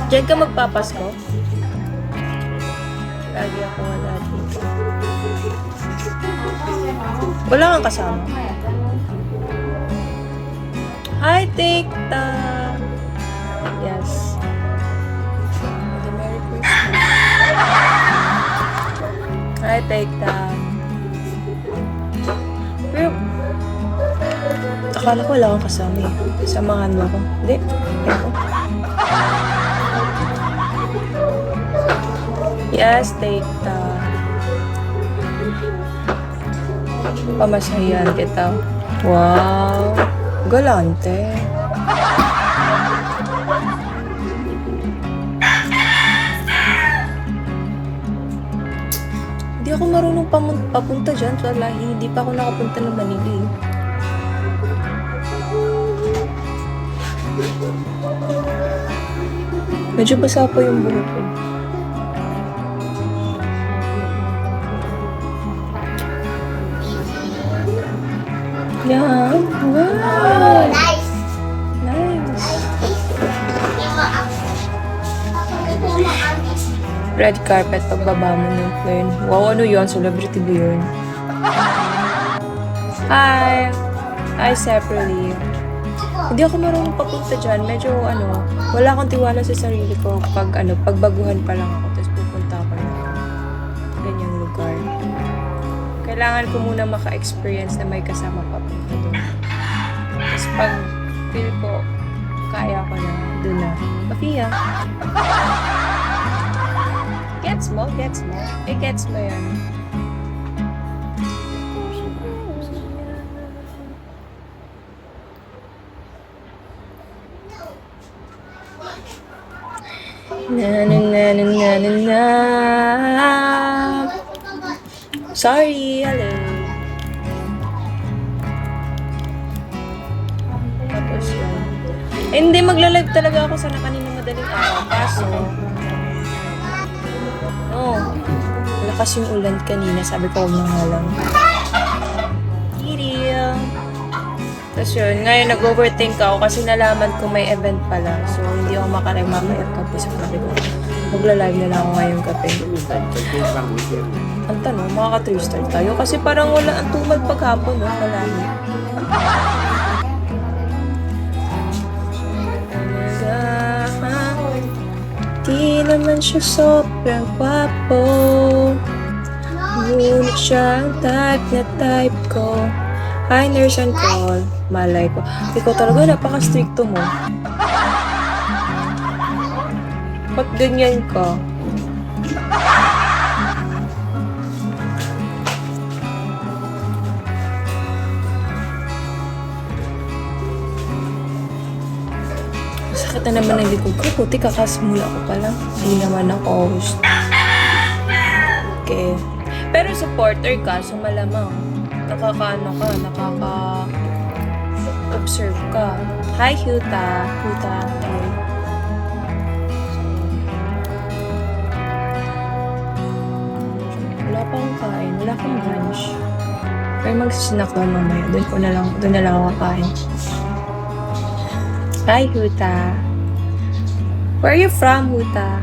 Diyan ka magpapasko? Lagi ako wala dito. Wala kang kasama? Hi, Tikta! Yes. Merry Christmas. Hi, Tikta. Pero, akala ko wala kang kasama eh. Samahan mo ako. Hindi. Ako. Yes, Tikta. Pamasahihan kita. Wow. Galante. Hindi ako marunong papunta dyan. Wala, hindi pa ako nakapunta ng Manila eh. Medyo basa po yung buhok ko. Yeah. Wow. Nice. Nice. Red carpet pagbaba mo ng plane. Wow, ano yun? Celebrity ba yun? Hi! Hi, separately. Hindi ako marunong papunta dyan. Medyo, wala akong tiwala sa sarili ko pag baguhan pa lang ako. Tapos pupunta ako na ganyang lugar. Kailangan ko muna maka-experience na may kasama papunta doon. Tapos pag feel ko, kaya ko na, doon na. Mafia. Gets mo? Gets mo? Gets mo yan. Na na na na na na na. Sorry, hello. Tapos yun. Eh, hindi, magla-live talaga ako sana kanina madaling araw. Kaso, malakas yung ulan kanina. Sabi ko, huwag nang halang. Kirill. Tapos yun, ngayon nag-overthink ako kasi nalaman ko may event pala. So, hindi ako makaremakayat kape sa kape ko. Magla-live na lang ako ngayong kape. Ang tanong, makaka 3-star tayo? Kasi parang wala ang tumad paghapon, no? Wala. Di naman siya sobrang gwapo. Ngunit siya ang type na type ko. Hi, nurse and call. Malay ko. Ikaw talaga, napaka-stricto mo. Ba't ganyan ka? Sakit na naman ang likod ko. Puti kakasimula ko pa lang. Hindi naman ako host. Okay. Pero supporter ka, so malamang nakaka-observe ka. Hi, Huta. Huta, hello. Wala pa akong kain. Wala akong lunch. Pero magsisnack lang mamaya. Doon na lang ako kain. Hi, Huta. Where are you from, Huta?